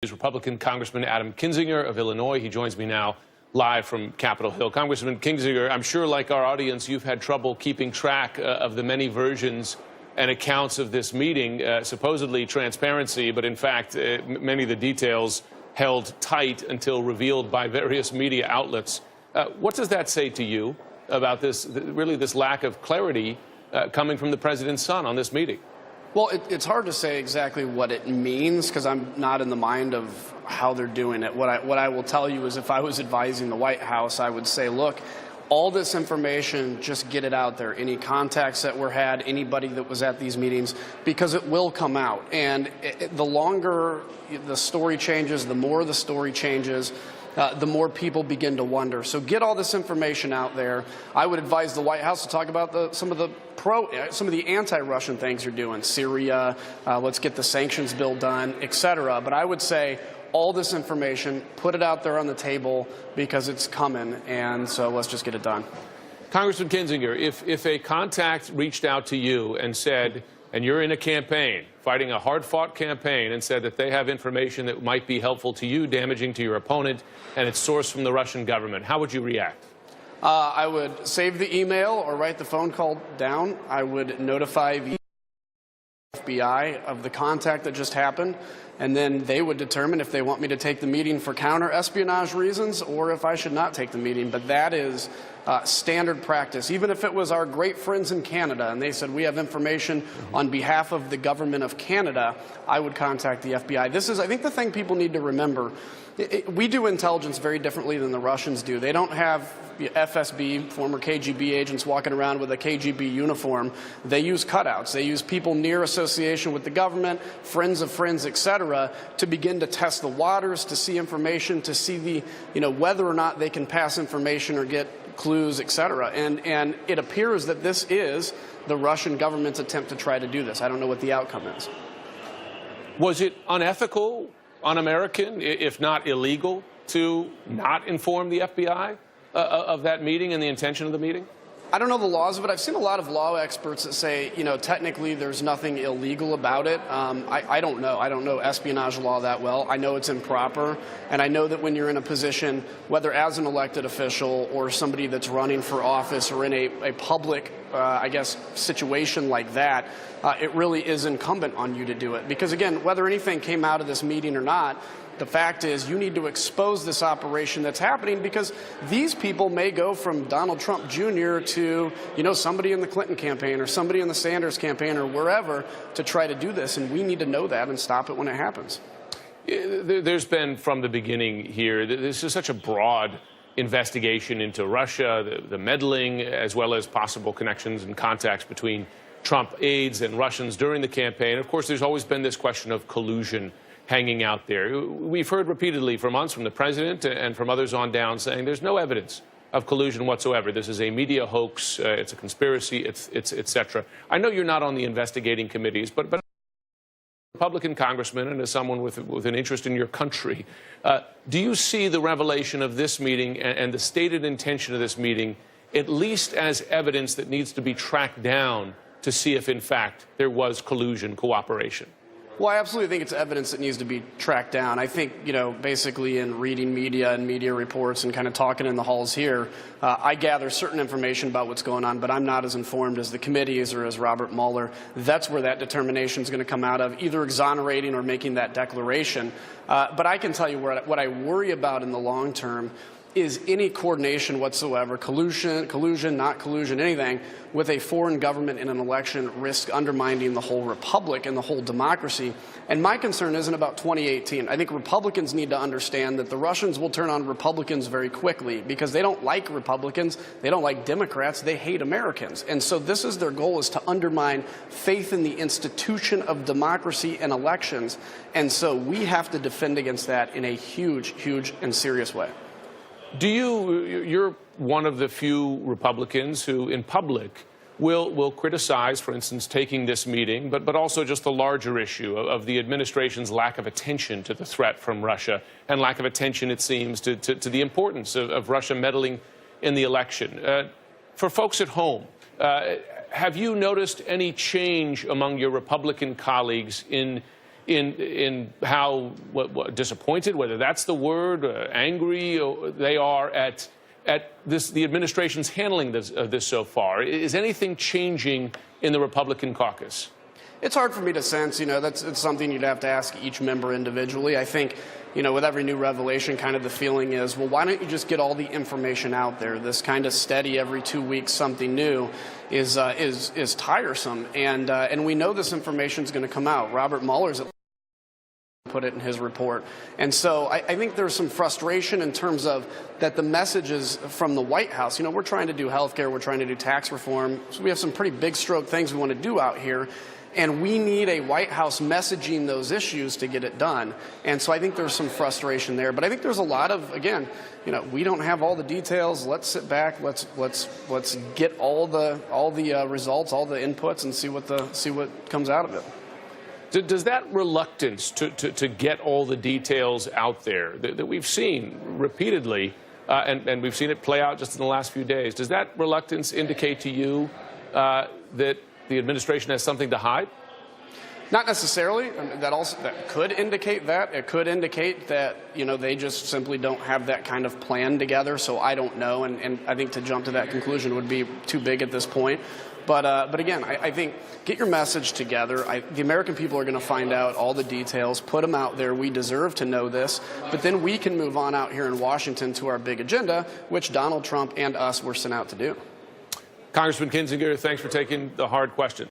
is Republican Congressman Adam Kinzinger of Illinois. He joins me now live from Capitol Hill. Congressman Kinzinger, I'm sure, like our audience, you've had trouble keeping track of the many versions and accounts of this meeting, supposedly transparency, but in fact, many of the details held tight until revealed by various media outlets. What does that say to you about this, really this lack of clarity coming from the president's son on this meeting? Well, it's hard to say exactly what it means because I'm not in the mind of how they're doing it. What I will tell you is if I was advising the White House, I would say, look, all this information, just get it out there. Any contacts that were had, anybody that was at these meetings, because it will come out. And the longer the story changes, the more the story changes, the more people begin to wonder. So get all this information out there. I would advise the White House to talk about some of the anti-Russian things you're doing. Syria, let's get the sanctions bill done, etc. But I would say all this information, put it out there on the table because it's coming, and so let's just get it done. Congressman Kinzinger, if a contact reached out to you and said, and you're in a campaign, fighting a hard-fought campaign, and said that they have information that might be helpful to you, damaging to your opponent, and it's sourced from the Russian government, how would you react? I would save the email or write the phone call down. I would notify the FBI of the contact that just happened, and then they would determine if they want me to take the meeting for counter-espionage reasons or if I should not take the meeting. But that is standard practice. Even if it was our great friends in Canada and they said we have information on behalf of the government of Canada, I would contact the FBI. This is, I think, the thing people need to remember. We do intelligence very differently than the Russians do. They don't have FSB, former KGB agents walking around with a KGB uniform. They use cutouts. They use people near association with the government, friends of friends, etc., to begin to test the waters, to see information, to see whether or not they can pass information or get clues, etc. And it appears that this is the Russian government's attempt to try to do this. I don't know what the outcome is. Was it unethical, un-American, if not illegal, to not inform the FBI of that meeting and the intention of the meeting? I don't know the laws of it. I've seen a lot of law experts that say, technically there's nothing illegal about it. I don't know. I don't know espionage law that well. I know it's improper. And I know that when you're in a position, whether as an elected official or somebody that's running for office or in a public, situation like that, it really is incumbent on you to do it. Because, again, whether anything came out of this meeting or not, the fact is you need to expose this operation that's happening because these people may go from Donald Trump Jr. to, somebody in the Clinton campaign or somebody in the Sanders campaign or wherever to try to do this. And we need to know that and stop it when it happens. There's been, from the beginning here, this is such a broad investigation into Russia, the meddling, as well as possible connections and contacts between Trump aides and Russians during the campaign. Of course, there's always been this question of collusion hanging out there. We've heard repeatedly for months from the president and from others on down saying there's no evidence of collusion whatsoever. This is a media hoax. It's a conspiracy. It's et cetera. I know you're not on the investigating committees, but Republican congressman and as someone with an interest in your country, do you see the revelation of this meeting and the stated intention of this meeting at least as evidence that needs to be tracked down to see if, in fact, there was collusion, cooperation? Well, I absolutely think it's evidence that needs to be tracked down. I think, basically in reading media and media reports and kind of talking in the halls here, I gather certain information about what's going on, but I'm not as informed as the committees or as Robert Mueller. That's where that determination is going to come out of, either exonerating or making that declaration. But I can tell you what I worry about in the long term is any coordination whatsoever, collusion, not collusion, anything, with a foreign government in an election risk undermining the whole republic and the whole democracy. And my concern isn't about 2018. I think Republicans need to understand that the Russians will turn on Republicans very quickly because they don't like Republicans, they don't like Democrats, they hate Americans. And so this is their goal, is to undermine faith in the institution of democracy and elections. And so we have to defend against that in a huge, huge and serious way. You're one of the few Republicans who, in public, will criticize, for instance, taking this meeting, but also just the larger issue of the administration's lack of attention to the threat from Russia and lack of attention, it seems, to the importance of Russia meddling in the election. For folks at home, have you noticed any change among your Republican colleagues in in how what disappointed, whether that's the word, angry they are at the administration's handling of this so far? Is anything changing in the Republican caucus? It's hard for me to sense. It's something you'd have to ask each member individually. I think, with every new revelation, kind of the feeling is, well, why don't you just get all the information out there? This kind of steady every 2 weeks something new is tiresome, and we know this information is going to come out. Robert Mueller's put it in his report. And so I think there's some frustration in terms of that the messages from the White House, we're trying to do health care, we're trying to do tax reform, so we have some pretty big stroke things we want to do out here. And we need a White House messaging those issues to get it done. And so I think there's some frustration there. But I think there's a lot of, again, we don't have all the details. Let's sit back. Let's get all the results, all the inputs, and see what comes out of it. Does that reluctance to get all the details out there that we've seen repeatedly, and we've seen it play out just in the last few days, does that reluctance indicate to you that the administration has something to hide? Not necessarily. That could indicate that. It could indicate that they just simply don't have that kind of plan together. So I don't know, and I think to jump to that conclusion would be too big at this point. But again, I think get your message together. The American people are going to find out all the details. Put them out there. We deserve to know this. But then we can move on out here in Washington to our big agenda, which Donald Trump and us were sent out to do. Congressman Kinzinger, thanks for taking the hard question.